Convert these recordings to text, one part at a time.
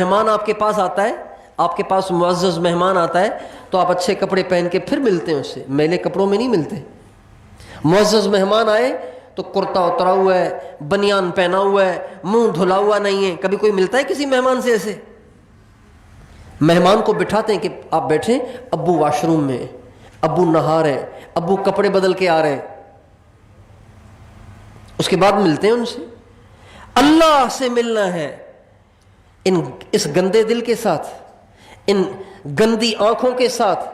مہمان آپ کے پاس آتا ہے، آپ کے پاس معزز مہمان آتا ہے تو آپ اچھے کپڑے پہن کے پھر ملتے ہیں اس سے، میلے کپڑوں میں نہیں ملتے۔ معزز مہمان آئے تو کرتا اترا ہوا ہے، بنیان پہنا ہوا ہے، منہ دھلا ہوا نہیں ہے۔ کبھی کوئی ملتا ہے کسی مہمان سے ایسے؟ مہمان کو بٹھاتے ہیں کہ آپ بیٹھیں، ابو واش روم میں، ابو نہا رہے ہیں، ابو کپڑے بدل کے آ رہے ہیں، اس کے بعد ملتے ہیں ان سے۔ اللہ سے ملنا ہے اس گندے دل کے ساتھ، ان گندی آنکھوں کے ساتھ،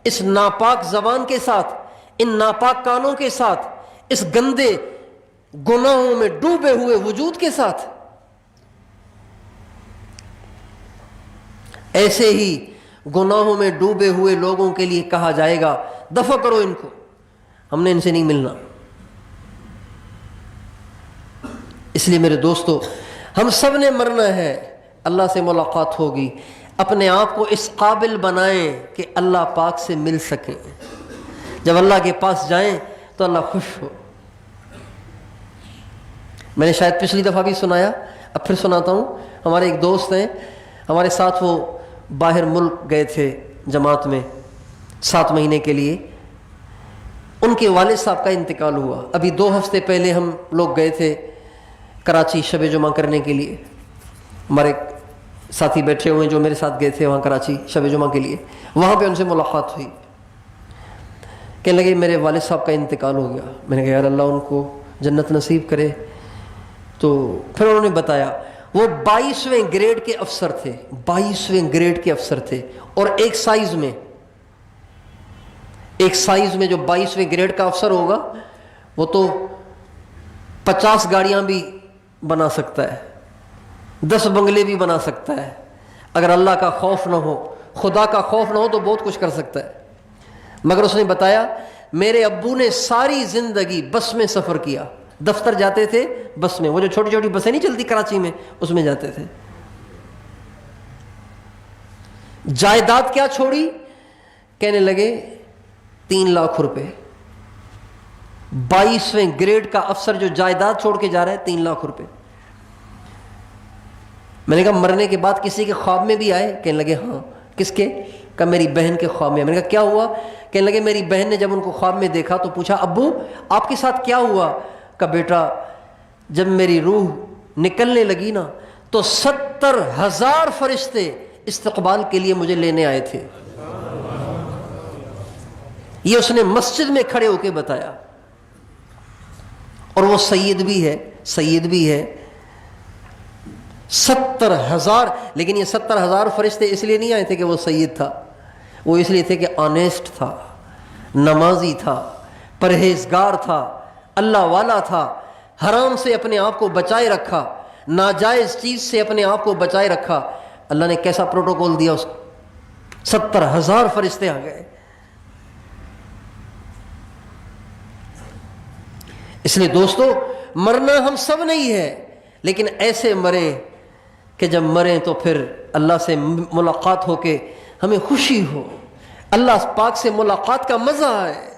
اس ناپاک زبان کے ساتھ، ان ناپاک کانوں کے ساتھ، اس گندے گناہوں میں ڈوبے ہوئے وجود کے ساتھ۔ ایسے ہی گناہوں میں ڈوبے ہوئے لوگوں کے لیے کہا جائے گا دفع کرو ان کو، ہم نے ان سے نہیں ملنا۔ اس لیے میرے دوستو، ہم سب نے مرنا ہے، اللہ سے ملاقات ہوگی۔ اپنے آپ کو اس قابل بنائیں کہ اللہ پاک سے مل سکیں۔ جب اللہ کے پاس جائیں تو اللہ خوش ہو۔ میں نے شاید پچھلی دفعہ بھی سنایا، اب پھر سناتا ہوں۔ ہمارے ایک دوست ہیں، ہمارے ساتھ وہ باہر ملک گئے تھے جماعت میں 7 مہینے کے لیے۔ ان کے والد صاحب کا انتقال ہوا۔ ابھی 2 ہفتے پہلے ہم لوگ گئے تھے کراچی شب جمعہ کرنے کے لیے۔ ہمارے ساتھی بیٹھے ہوئے جو میرے ساتھ گئے تھے وہاں کراچی شب جمعہ کے لیے، وہاں پہ ان سے ملاقات ہوئی۔ کہنے لگے میرے والد صاحب کا انتقال ہو گیا۔ میں نے کہا یار اللہ ان کو جنت نصیب کرے۔ تو پھر انہوں نے بتایا وہ 22ویں گریڈ کے افسر تھے، 22ویں گریڈ کے افسر تھے، اور ایک سائز میں جو 22ویں گریڈ کا افسر ہوگا وہ تو 50 گاڑیاں بھی بنا سکتا ہے، 10 بنگلے بھی بنا سکتا ہے۔ اگر اللہ کا خوف نہ ہو، خدا کا خوف نہ ہو تو بہت کچھ کر سکتا ہے۔ مگر اس نے بتایا میرے ابو نے ساری زندگی بس میں سفر کیا، دفتر جاتے تھے بس میں، وہ جو چھوٹی چھوٹی بسیں نہیں چلتی کراچی میں، اس میں جاتے تھے۔ جائیداد کیا چھوڑی؟ کہنے لگے 3 لاکھ روپے۔ 22ویں گریڈ کا افسر جو جائیداد چھوڑ کے جا رہا ہے 3 لاکھ روپے۔ میں نے کہا مرنے کے بعد کسی کے خواب میں بھی آئے؟ کہنے لگے ہاں۔ کس کے؟ کہا میری بہن کے خواب میں۔ میں نے کہا کیا ہوا؟ کہنے لگے میری بہن نے جب ان کو خواب میں دیکھا تو پوچھا ابو آپ کے ساتھ کیا ہوا؟ کہا بیٹا جب میری روح نکلنے لگی نا تو 70,000 فرشتے استقبال کے لیے مجھے لینے آئے تھے۔ یہ اس نے مسجد میں کھڑے ہو کے بتایا، اور وہ سید بھی ہے، سید بھی ہے۔ 70,000، لیکن یہ 70,000 فرشتے اس لیے نہیں آئے تھے کہ وہ سید تھا، وہ اس لیے تھے کہ آنیسٹ تھا، نمازی تھا، پرہیزگار تھا، اللہ والا تھا، حرام سے اپنے آپ کو بچائے رکھا، ناجائز چیز سے اپنے آپ کو بچائے رکھا۔ اللہ نے کیسا پروٹوکول دیا اس کو، 70,000 فرشتے آ گئے۔ اس لیے دوستو مرنا ہم سب نہیں ہے، لیکن ایسے مریں کہ جب مریں تو پھر اللہ سے ملاقات ہو کے ہمیں خوشی ہو، اللہ پاک سے ملاقات کا مزہ آئے۔